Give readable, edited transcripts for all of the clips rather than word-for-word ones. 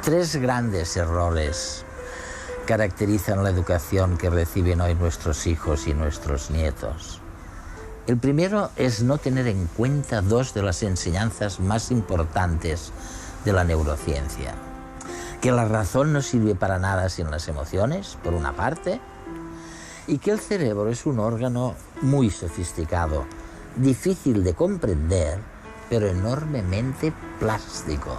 Tres grandes errores caracterizan la educación que reciben hoy nuestros hijos y nuestros nietos. El primero es no tener en cuenta dos de las enseñanzas más importantes de la neurociencia. Que la razón no sirve para nada sin las emociones, por una parte, y que el cerebro es un órgano muy sofisticado, difícil de comprender, pero enormemente plástico.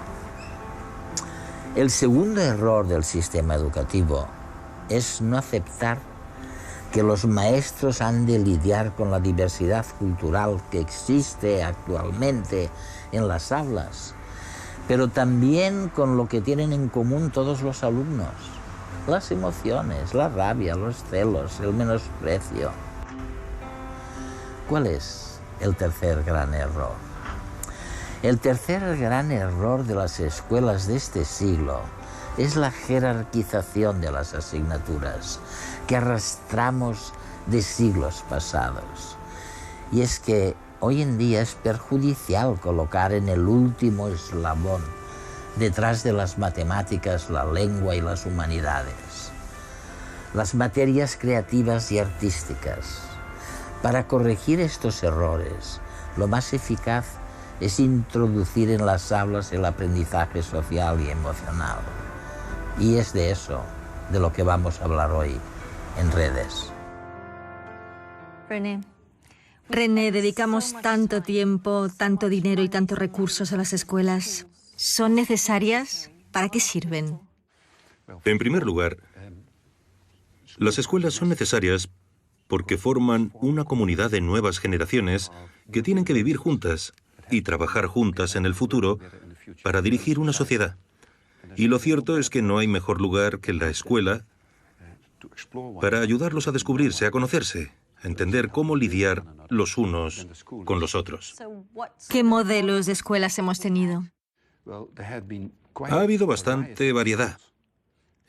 El segundo error del sistema educativo es no aceptar que los maestros han de lidiar con la diversidad cultural que existe actualmente en las aulas, pero también con lo que tienen en común todos los alumnos: las emociones, la rabia, los celos, el menosprecio. ¿Cuál es el tercer gran error? El tercer gran error de las escuelas de este siglo es la jerarquización de las asignaturas que arrastramos de siglos pasados. Y es que hoy en día es perjudicial colocar en el último eslabón, detrás de las matemáticas, la lengua y las humanidades, las materias creativas y artísticas. Para corregir estos errores, lo más eficaz es introducir en las aulas el aprendizaje social y emocional. Y es de eso de lo que vamos a hablar hoy en Redes. René, dedicamos tanto tiempo, tanto dinero y tantos recursos a las escuelas. ¿Son necesarias? ¿Para qué sirven? En primer lugar, las escuelas son necesarias porque forman una comunidad de nuevas generaciones que tienen que vivir juntas y trabajar juntas en el futuro para dirigir una sociedad. Y lo cierto es que no hay mejor lugar que la escuela para ayudarlos a descubrirse, a conocerse, a entender cómo lidiar los unos con los otros. ¿Qué modelos de escuelas hemos tenido? Ha habido bastante variedad.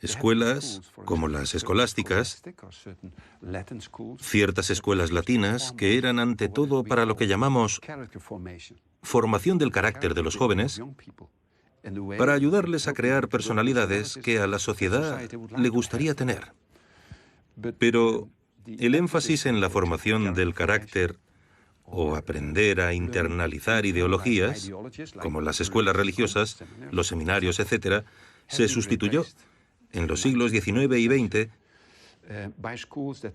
Escuelas como las escolásticas, ciertas escuelas latinas que eran ante todo para lo que llamamos formación del carácter de los jóvenes, para ayudarles a crear personalidades que a la sociedad le gustaría tener. Pero el énfasis en la formación del carácter o aprender a internalizar ideologías, como las escuelas religiosas, los seminarios, etc., se sustituyó en los siglos XIX y XX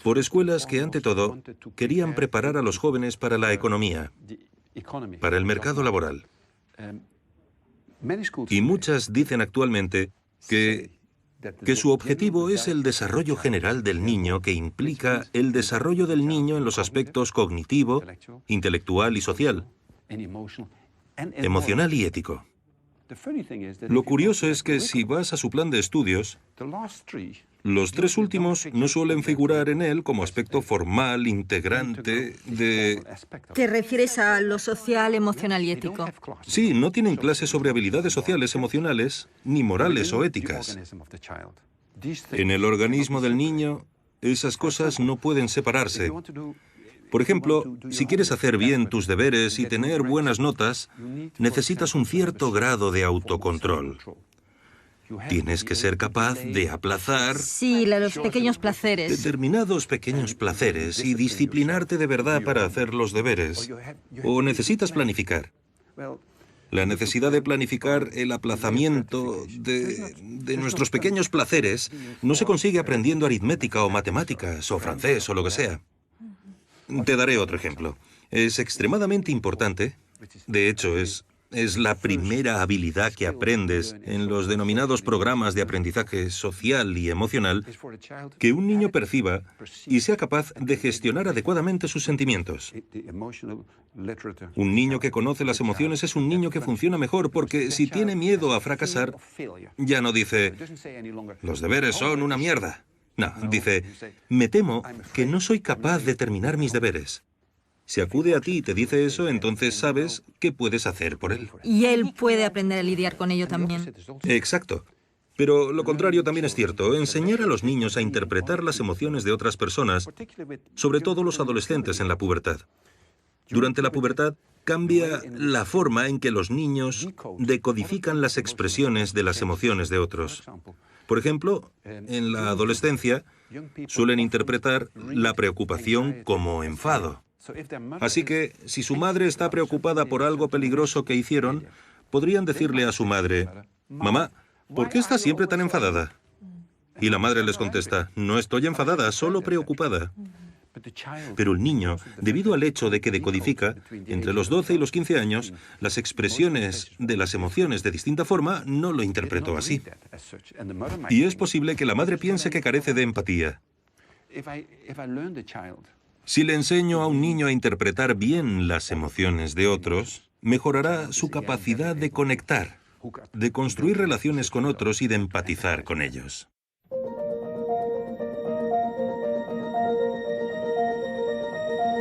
por escuelas que, ante todo, querían preparar a los jóvenes para la economía, para el mercado laboral. Y muchas dicen actualmente que su objetivo es el desarrollo general del niño, que implica el desarrollo del niño en los aspectos cognitivo, intelectual y social, emocional y ético. Lo curioso es que si vas a su plan de estudios, los tres últimos no suelen figurar en él como aspecto formal, integrante de... ¿Te refieres a lo social, emocional y ético? Sí, no tienen clases sobre habilidades sociales, emocionales, ni morales o éticas. En el organismo del niño, esas cosas no pueden separarse. Por ejemplo, si quieres hacer bien tus deberes y tener buenas notas, necesitas un cierto grado de autocontrol. Tienes que ser capaz de aplazar... Sí, los pequeños placeres. Determinados pequeños placeres y disciplinarte de verdad para hacer los deberes. O necesitas planificar. La necesidad de planificar el aplazamiento de nuestros pequeños placeres no se consigue aprendiendo aritmética o matemáticas o francés o lo que sea. Te daré otro ejemplo. Es extremadamente importante, de hecho es la primera habilidad que aprendes en los denominados programas de aprendizaje social y emocional, que un niño perciba y sea capaz de gestionar adecuadamente sus sentimientos. Un niño que conoce las emociones es un niño que funciona mejor, porque si tiene miedo a fracasar, ya no dice, los deberes son una mierda. No, dice, me temo que no soy capaz de terminar mis deberes. Si acude a ti y te dice eso, entonces sabes qué puedes hacer por él. Y él puede aprender a lidiar con ello también. Exacto. Pero lo contrario también es cierto. Enseñar a los niños a interpretar las emociones de otras personas, sobre todo los adolescentes en la pubertad. Durante la pubertad, cambia la forma en que los niños decodifican las expresiones de las emociones de otros. Por ejemplo, en la adolescencia suelen interpretar la preocupación como enfado. Así que, si su madre está preocupada por algo peligroso que hicieron, podrían decirle a su madre: «Mamá, ¿por qué estás siempre tan enfadada?». Y la madre les contesta: «No estoy enfadada, solo preocupada». Pero el niño, debido al hecho de que decodifica, entre los 12 y los 15 años, las expresiones de las emociones de distinta forma, no lo interpretó así. Y es posible que la madre piense que carece de empatía. Si le enseño a un niño a interpretar bien las emociones de otros, mejorará su capacidad de conectar, de construir relaciones con otros y de empatizar con ellos.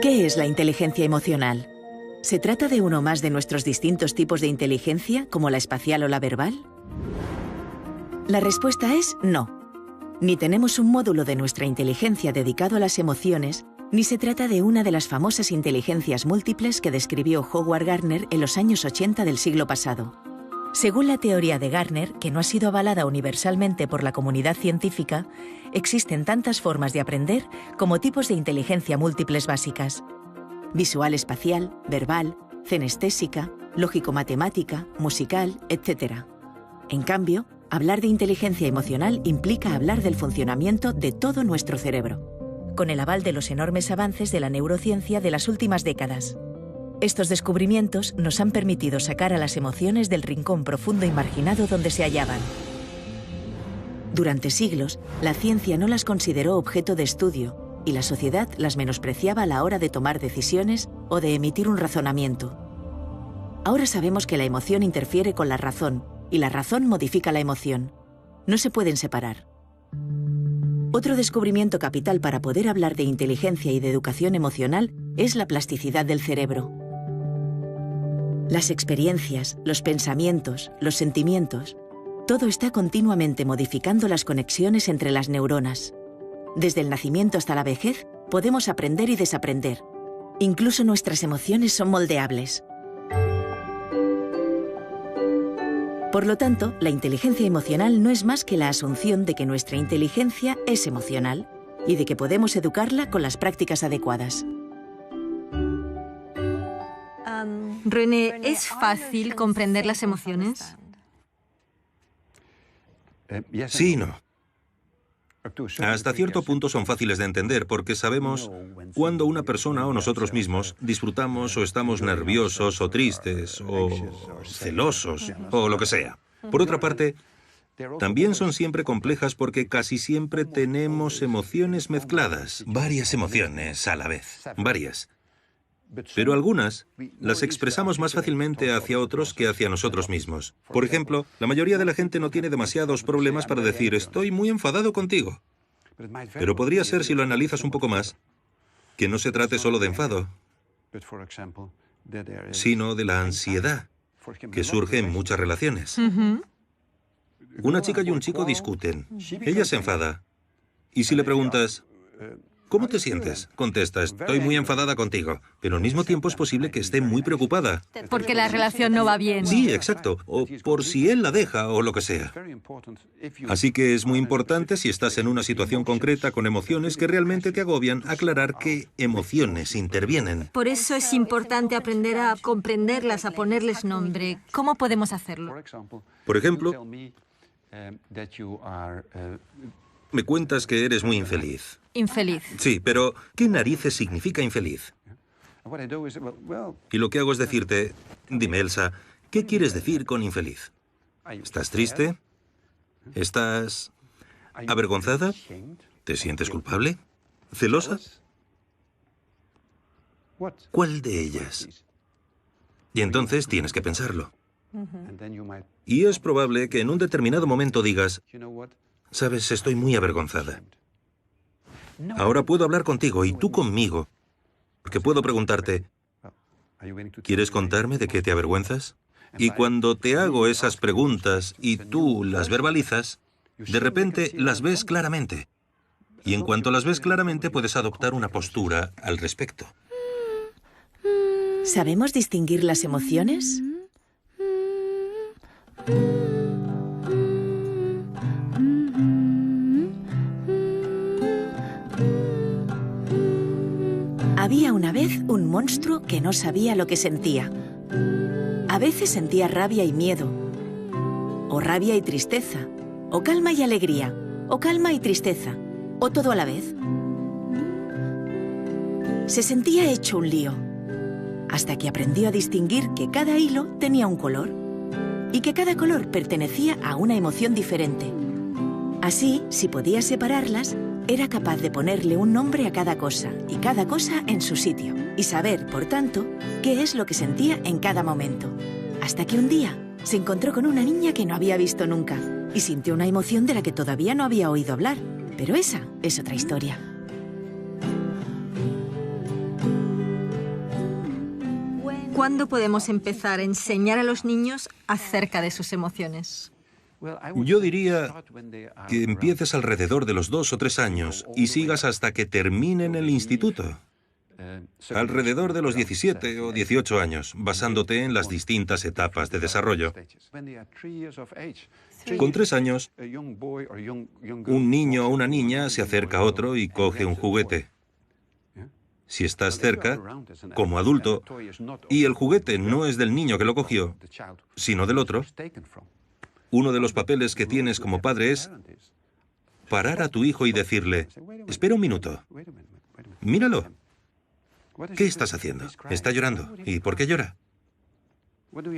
¿Qué es la inteligencia emocional? ¿Se trata de uno más de nuestros distintos tipos de inteligencia, como la espacial o la verbal? La respuesta es no. Ni tenemos un módulo de nuestra inteligencia dedicado a las emociones, ni se trata de una de las famosas inteligencias múltiples que describió Howard Gardner en los años 80 del siglo pasado. Según la teoría de Gardner, que no ha sido avalada universalmente por la comunidad científica, existen tantas formas de aprender como tipos de inteligencia múltiples básicas: visual espacial, verbal, cenestésica, lógico-matemática, musical, etc. En cambio, hablar de inteligencia emocional implica hablar del funcionamiento de todo nuestro cerebro, con el aval de los enormes avances de la neurociencia de las últimas décadas. Estos descubrimientos nos han permitido sacar a las emociones del rincón profundo y marginado donde se hallaban. Durante siglos, la ciencia no las consideró objeto de estudio y la sociedad las menospreciaba a la hora de tomar decisiones o de emitir un razonamiento. Ahora sabemos que la emoción interfiere con la razón y la razón modifica la emoción. No se pueden separar. Otro descubrimiento capital para poder hablar de inteligencia y de educación emocional es la plasticidad del cerebro. Las experiencias, los pensamientos, los sentimientos, todo está continuamente modificando las conexiones entre las neuronas. Desde el nacimiento hasta la vejez, podemos aprender y desaprender. Incluso nuestras emociones son moldeables. Por lo tanto, la inteligencia emocional no es más que la asunción de que nuestra inteligencia es emocional y de que podemos educarla con las prácticas adecuadas. René, ¿es fácil comprender las emociones? Sí y no. Hasta cierto punto son fáciles de entender porque sabemos cuando una persona o nosotros mismos disfrutamos o estamos nerviosos o tristes o celosos o lo que sea. Por otra parte, también son siempre complejas porque casi siempre tenemos emociones mezcladas, varias emociones a la vez, varias. Pero algunas las expresamos más fácilmente hacia otros que hacia nosotros mismos. Por ejemplo, la mayoría de la gente no tiene demasiados problemas para decir «estoy muy enfadado contigo». Pero podría ser, si lo analizas un poco más, que no se trate solo de enfado, sino de la ansiedad que surge en muchas relaciones. Una chica y un chico discuten. Ella se enfada. Y si le preguntas «¿Cómo te sientes?», contesta «estoy muy enfadada contigo», pero al mismo tiempo es posible que esté muy preocupada. Porque la relación no va bien. Sí, exacto. O por si él la deja o lo que sea. Así que es muy importante, si estás en una situación concreta con emociones que realmente te agobian, aclarar qué emociones intervienen. Por eso es importante aprender a comprenderlas, a ponerles nombre. ¿Cómo podemos hacerlo? Por ejemplo, me cuentas que eres muy infeliz. Infeliz. Sí, pero ¿qué narices significa infeliz? Y lo que hago es decirte, dime, Elsa, ¿qué quieres decir con infeliz? ¿Estás triste? ¿Estás avergonzada? ¿Te sientes culpable? ¿Celosa? ¿Cuál de ellas? Y entonces tienes que pensarlo. Y es probable que en un determinado momento digas, «Sabes, estoy muy avergonzada. Ahora puedo hablar contigo y tú conmigo, porque puedo preguntarte, ¿quieres contarme de qué te avergüenzas? Y cuando te hago esas preguntas y tú las verbalizas, de repente las ves claramente. Y en cuanto las ves claramente, puedes adoptar una postura al respecto. ¿Sabemos distinguir las emociones? Había una vez un monstruo que no sabía lo que sentía. A veces sentía rabia y miedo, o rabia y tristeza, o calma y alegría, o calma y tristeza, o todo a la vez. Se sentía hecho un lío, hasta que aprendió a distinguir que cada hilo tenía un color y que cada color pertenecía a una emoción diferente. Así, si podía separarlas, era capaz de ponerle un nombre a cada cosa y cada cosa en su sitio y saber, por tanto, qué es lo que sentía en cada momento. Hasta que un día se encontró con una niña que no había visto nunca y sintió una emoción de la que todavía no había oído hablar. Pero esa es otra historia. ¿Cuándo podemos empezar a enseñar a los niños acerca de sus emociones? Yo diría que empieces alrededor de los 2 o 3 años y sigas hasta que terminen el instituto. Alrededor de los 17 o 18 años, basándote en las distintas etapas de desarrollo. Con 3 años, un niño o una niña se acerca a otro y coge un juguete. Si estás cerca, como adulto, y el juguete no es del niño que lo cogió, sino del otro, uno de los papeles que tienes como padre es parar a tu hijo y decirle, espera un minuto, míralo. ¿Qué estás haciendo? Está llorando. ¿Y por qué llora?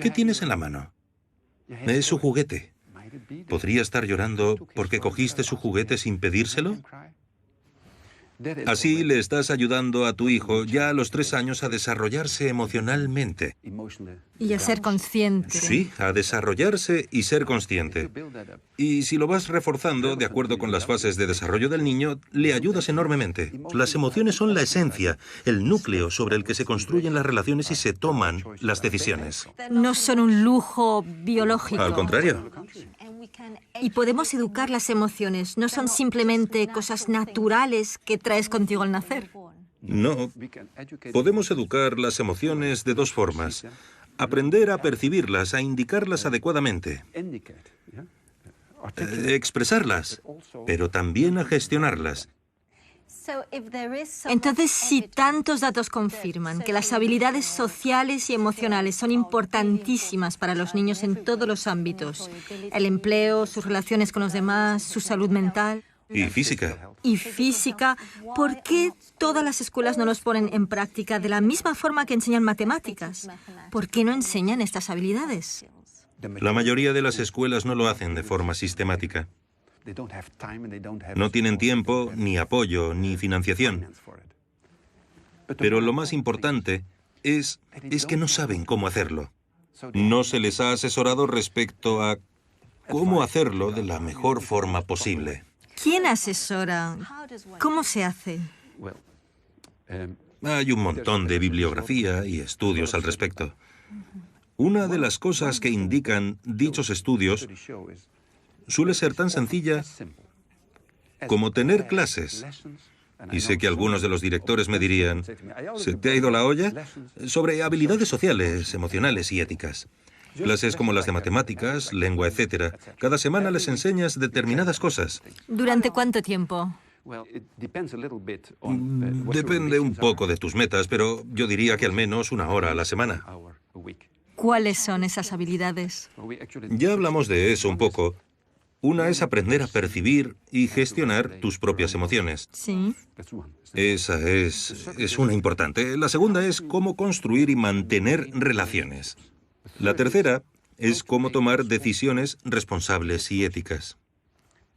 ¿Qué tienes en la mano? Es su juguete. ¿Podría estar llorando porque cogiste su juguete sin pedírselo? Así le estás ayudando a tu hijo ya a los 3 años a desarrollarse emocionalmente. Y a ser consciente. Sí, a desarrollarse y ser consciente. Y si lo vas reforzando de acuerdo con las fases de desarrollo del niño, le ayudas enormemente. Las emociones son la esencia, el núcleo sobre el que se construyen las relaciones y se toman las decisiones. No son un lujo biológico. Al contrario. Y podemos educar las emociones. No son simplemente cosas naturales que traes contigo al nacer. No. Podemos educar las emociones de 2 formas. Aprender a percibirlas, a indicarlas adecuadamente. Expresarlas, pero también a gestionarlas. Entonces, si tantos datos confirman que las habilidades sociales y emocionales son importantísimas para los niños en todos los ámbitos, el empleo, sus relaciones con los demás, su salud mental... Y física. Y física, ¿por qué todas las escuelas no los ponen en práctica de la misma forma que enseñan matemáticas? ¿Por qué no enseñan estas habilidades? La mayoría de las escuelas no lo hacen de forma sistemática. No tienen tiempo, ni apoyo, ni financiación. Pero lo más importante es que no saben cómo hacerlo. No se les ha asesorado respecto a cómo hacerlo de la mejor forma posible. ¿Quién asesora? ¿Cómo se hace? Hay un montón de bibliografía y estudios al respecto. Una de las cosas que indican dichos estudios suele ser tan sencilla como tener clases. Y sé que algunos de los directores me dirían, ¿se te ha ido la olla? Sobre habilidades sociales, emocionales y éticas. Clases como las de matemáticas, lengua, etc. Cada semana les enseñas determinadas cosas. ¿Durante cuánto tiempo? Depende un poco de tus metas, pero yo diría que al menos 1 hora a la semana. ¿Cuáles son esas habilidades? Ya hablamos de eso un poco. Una es aprender a percibir y gestionar tus propias emociones. Sí. Esa es una importante. La segunda es cómo construir y mantener relaciones. La tercera es cómo tomar decisiones responsables y éticas.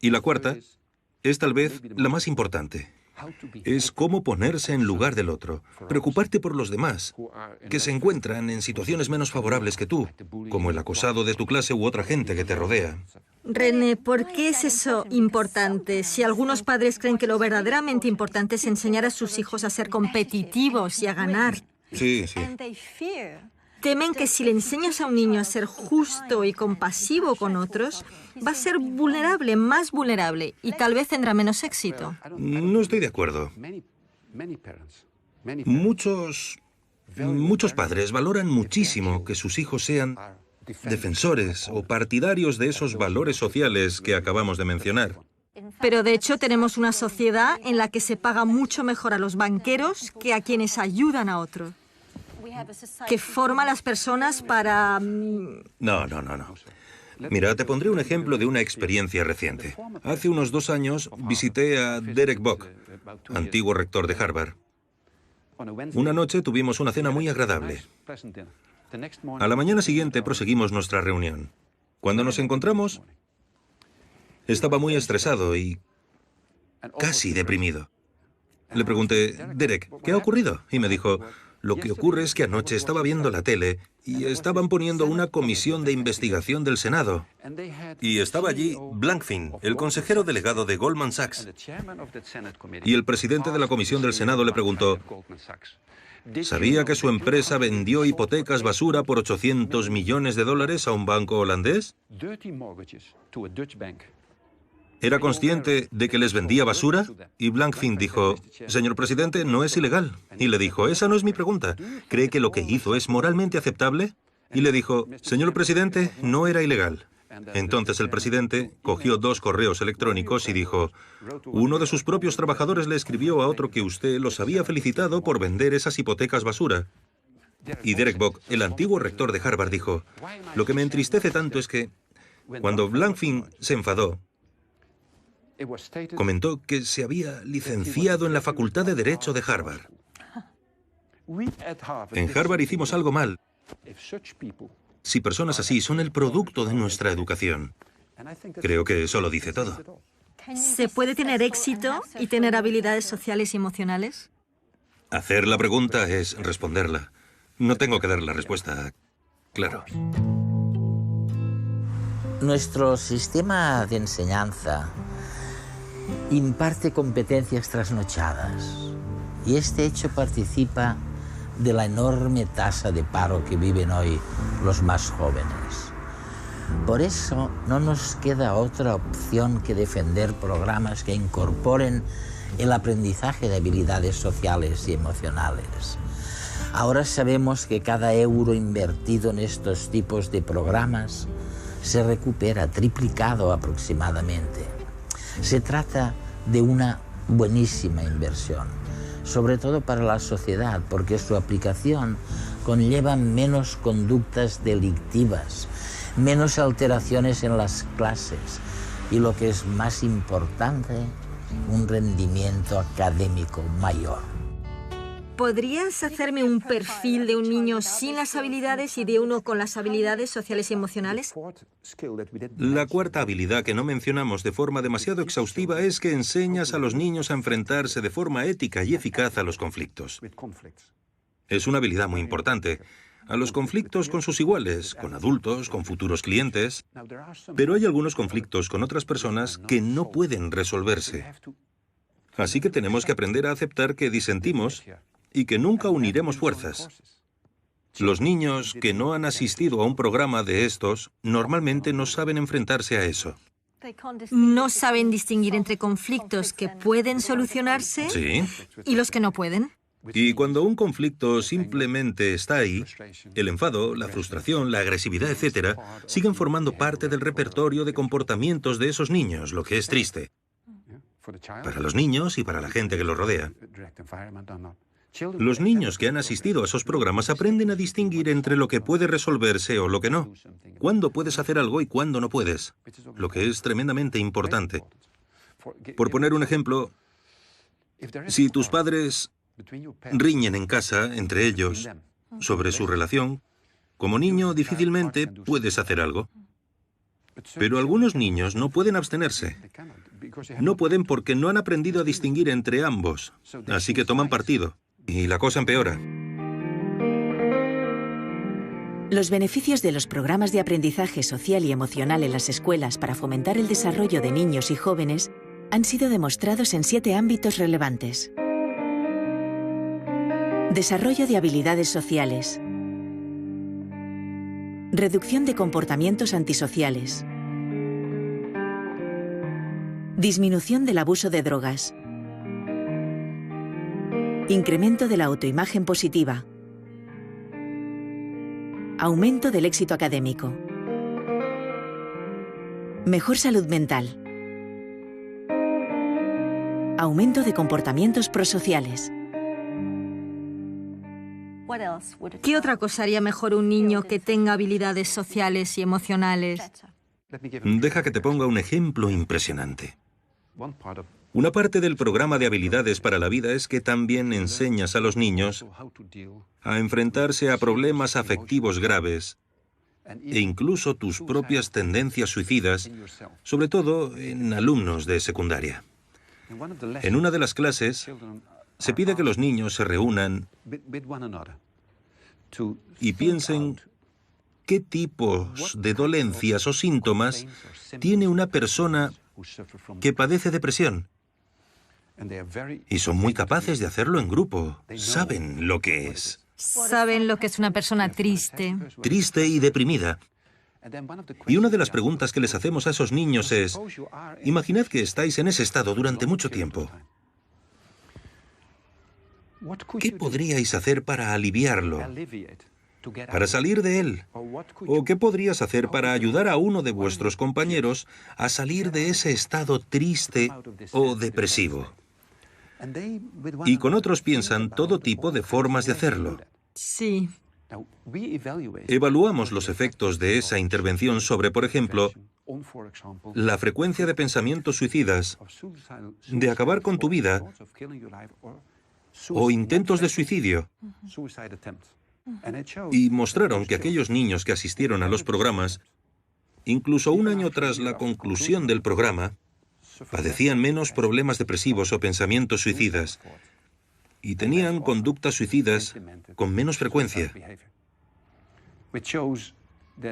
Y la cuarta es tal vez la más importante. Es cómo ponerse en lugar del otro, preocuparte por los demás, que se encuentran en situaciones menos favorables que tú, como el acosado de tu clase u otra gente que te rodea. René, ¿por qué es eso importante? Si algunos padres creen que lo verdaderamente importante es enseñar a sus hijos a ser competitivos y a ganar. Sí, sí. Temen que si le enseñas a un niño a ser justo y compasivo con otros, va a ser vulnerable, más vulnerable, y tal vez tendrá menos éxito. No estoy de acuerdo. Muchos Muchos padres valoran muchísimo que sus hijos sean defensores o partidarios de esos valores sociales que acabamos de mencionar. Pero de hecho tenemos una sociedad en la que se paga mucho mejor a los banqueros que a quienes ayudan a otros. Que forma a las personas para... No. Mira, te pondré un ejemplo de una experiencia reciente. Hace unos 2 años visité a Derek Bock, antiguo rector de Harvard. Una noche tuvimos una cena muy agradable. A la mañana siguiente proseguimos nuestra reunión. Cuando nos encontramos, estaba muy estresado y casi deprimido. Le pregunté, Derek, ¿qué ha ocurrido? Y me dijo, lo que ocurre es que anoche estaba viendo la tele y estaban poniendo una comisión de investigación del Senado. Y estaba allí Blankfein, el consejero delegado de Goldman Sachs. Y el presidente de la comisión del Senado le preguntó, ¿sabía que su empresa vendió hipotecas basura por $800 millones a un banco holandés? ¿Era consciente de que les vendía basura? Y Blankfein dijo, señor presidente, no es ilegal. Y le dijo, esa no es mi pregunta. ¿Cree que lo que hizo es moralmente aceptable? Y le dijo, señor presidente, no era ilegal. Entonces el presidente cogió 2 correos electrónicos y dijo, uno de sus propios trabajadores le escribió a otro que usted los había felicitado por vender esas hipotecas basura. Y Derek Bock, el antiguo rector de Harvard, dijo, lo que me entristece tanto es que cuando Blankfein se enfadó, comentó que se había licenciado en la Facultad de Derecho de Harvard. En Harvard hicimos algo mal. Si personas así son el producto de nuestra educación, creo que eso lo dice todo. ¿Se puede tener éxito y tener habilidades sociales y emocionales? Hacer la pregunta es responderla. No tengo que dar la respuesta, claro. Nuestro sistema de enseñanza imparte competencias trasnochadas y este hecho participa de la enorme tasa de paro que viven hoy los más jóvenes. Por eso no nos queda otra opción que defender programas que incorporen el aprendizaje de habilidades sociales y emocionales. Ahora sabemos que cada euro invertido en estos tipos de programas se recupera triplicado aproximadamente. Se trata de una buenísima inversión, sobre todo para la sociedad, porque su aplicación conlleva menos conductas delictivas, menos alteraciones en las clases y, lo que es más importante, un rendimiento académico mayor. ¿Podrías hacerme un perfil de un niño sin las habilidades y de uno con las habilidades sociales y emocionales? La cuarta habilidad que no mencionamos de forma demasiado exhaustiva es que enseñas a los niños a enfrentarse de forma ética y eficaz a los conflictos. Es una habilidad muy importante. A los conflictos con sus iguales, con adultos, con futuros clientes. Pero hay algunos conflictos con otras personas que no pueden resolverse. Así que tenemos que aprender a aceptar que disentimos y que nunca uniremos fuerzas. Los niños que no han asistido a un programa de estos normalmente no saben enfrentarse a eso. ¿No saben distinguir entre conflictos que pueden solucionarse Sí. y los que no pueden? Y cuando un conflicto simplemente está ahí, el enfado, la frustración, la agresividad, etc., siguen formando parte del repertorio de comportamientos de esos niños, lo que es triste. Para los niños y para la gente que los rodea. Los niños que han asistido a esos programas aprenden a distinguir entre lo que puede resolverse o lo que no. Cuándo puedes hacer algo y cuándo no puedes. Lo que es tremendamente importante. Por poner un ejemplo, si tus padres riñen en casa entre ellos sobre su relación, como niño difícilmente puedes hacer algo. Pero algunos niños no pueden abstenerse. No pueden porque no han aprendido a distinguir entre ambos. Así que toman partido. Y la cosa empeora. Los beneficios de los programas de aprendizaje social y emocional en las escuelas para fomentar el desarrollo de niños y jóvenes han sido demostrados en 7 ámbitos relevantes. Desarrollo de habilidades sociales. Reducción de comportamientos antisociales. Disminución del abuso de drogas. Incremento de la autoimagen positiva. Aumento del éxito académico. Mejor salud mental. Aumento de comportamientos prosociales. ¿Qué otra cosa haría mejor un niño que tenga habilidades sociales y emocionales? Deja que te ponga un ejemplo impresionante. Una parte del programa de habilidades para la vida es que también enseñas a los niños a enfrentarse a problemas afectivos graves e incluso tus propias tendencias suicidas, sobre todo en alumnos de secundaria. En una de las clases se pide que los niños se reúnan y piensen qué tipos de dolencias o síntomas tiene una persona que padece depresión. Y son muy capaces de hacerlo en grupo. Saben lo que es. Saben lo que es una persona triste. Triste y deprimida. Y una de las preguntas que les hacemos a esos niños es, imaginad que estáis en ese estado durante mucho tiempo. ¿Qué podríais hacer para aliviarlo? Para salir de él? ¿O qué podrías hacer para ayudar a uno de vuestros compañeros a salir de ese estado triste o depresivo? Y con otros piensan todo tipo de formas de hacerlo. Sí. Evaluamos los efectos de esa intervención sobre, por ejemplo, la frecuencia de pensamientos suicidas, de acabar con tu vida, o intentos de suicidio. Y mostraron que aquellos niños que asistieron a los programas, incluso un año tras la conclusión del programa, padecían menos problemas depresivos o pensamientos suicidas y tenían conductas suicidas con menos frecuencia.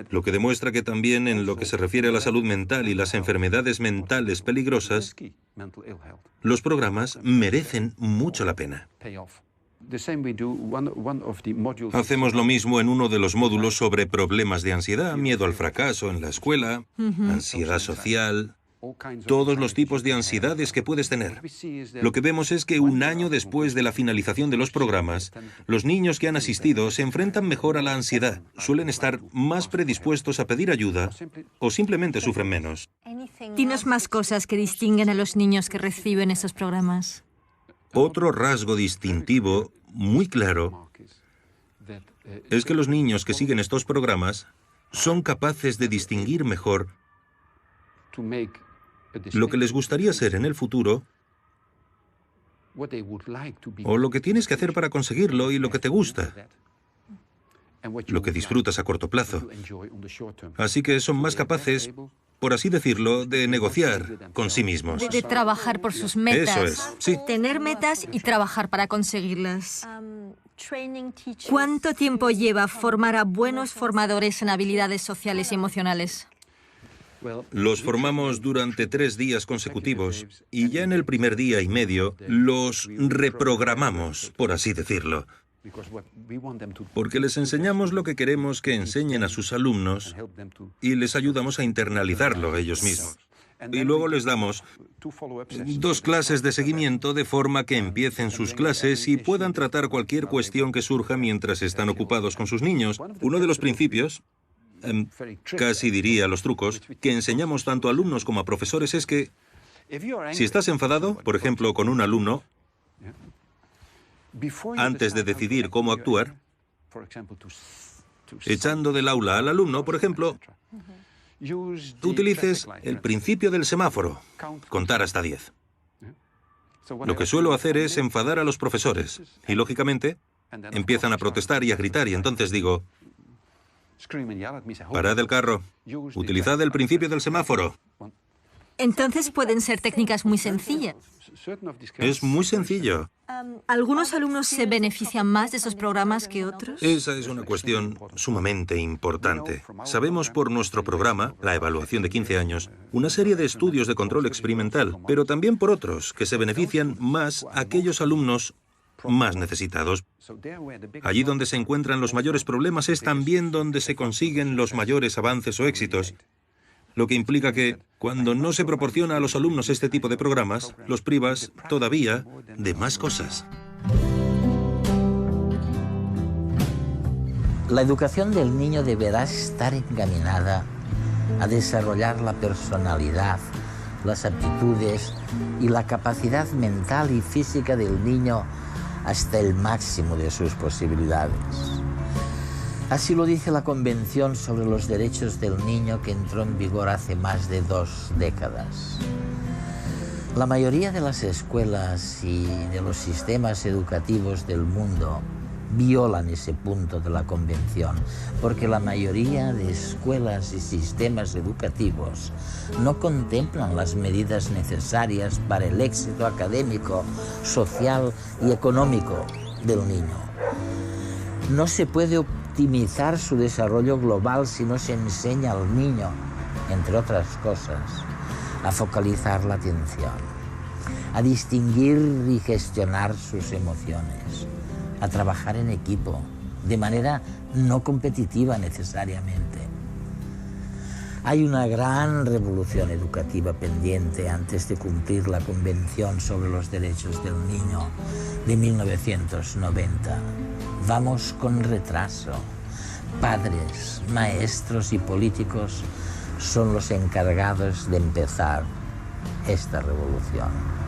Lo que demuestra que también en lo que se refiere a la salud mental y las enfermedades mentales peligrosas, los programas merecen mucho la pena. Hacemos lo mismo en uno de los módulos sobre problemas de ansiedad, miedo al fracaso en la escuela, ansiedad social, todos los tipos de ansiedades que puedes tener. Lo que vemos es que un año después de la finalización de los programas, los niños que han asistido se enfrentan mejor a la ansiedad, suelen estar más predispuestos a pedir ayuda o simplemente sufren menos. Dinos más cosas que distinguen a los niños que reciben esos programas. Otro rasgo distintivo muy claro es que los niños que siguen estos programas son capaces de distinguir mejor lo que les gustaría ser en el futuro o lo que tienes que hacer para conseguirlo y lo que te gusta, lo que disfrutas a corto plazo. Así que son más capaces, por así decirlo, de negociar con sí mismos. De trabajar por sus metas. Eso es, sí. Tener metas y trabajar para conseguirlas. ¿Cuánto tiempo lleva formar a buenos formadores en habilidades sociales y emocionales? Los formamos durante 3 días consecutivos y ya en el primer día y medio los reprogramamos, por así decirlo. Porque les enseñamos lo que queremos que enseñen a sus alumnos y les ayudamos a internalizarlo ellos mismos. Y luego les damos 2 clases de seguimiento de forma que empiecen sus clases y puedan tratar cualquier cuestión que surja mientras están ocupados con sus niños. Uno de los principios, casi diría los trucos, que enseñamos tanto a alumnos como a profesores es que si estás enfadado, por ejemplo, con un alumno, antes de decidir cómo actuar, echando del aula al alumno, por ejemplo, tú utilices el principio del semáforo, contar hasta 10. Lo que suelo hacer es enfadar a los profesores y, lógicamente, empiezan a protestar y a gritar y entonces digo, parad el carro, utilizad el principio del semáforo. Entonces pueden ser técnicas muy sencillas. Es muy sencillo. ¿Algunos alumnos se benefician más de esos programas que otros? Esa es una cuestión sumamente importante. Sabemos por nuestro programa, la evaluación de 15 años, una serie de estudios de control experimental, pero también por otros, que se benefician más aquellos alumnos más necesitados. Allí donde se encuentran los mayores problemas es también donde se consiguen los mayores avances o éxitos. Lo que implica que, cuando no se proporciona a los alumnos este tipo de programas, los privas todavía de más cosas. La educación del niño deberá estar encaminada a desarrollar la personalidad, las aptitudes y la capacidad mental y física del niño hasta el máximo de sus posibilidades. Así lo dice la Convención sobre los Derechos del Niño, que entró en vigor hace más de 2 décadas. La mayoría de las escuelas y de los sistemas educativos del mundo violan ese punto de la Convención, porque la mayoría de escuelas y sistemas educativos no contemplan las medidas necesarias para el éxito académico, social y económico del niño. No se puede optimizar su desarrollo global si no se enseña al niño, entre otras cosas, a focalizar la atención, a distinguir y gestionar sus emociones, a trabajar en equipo, de manera no competitiva necesariamente. Hay una gran revolución educativa pendiente antes de cumplir la Convención sobre los Derechos del Niño de 1990. Vamos con retraso. Padres, maestros y políticos son los encargados de empezar esta revolución.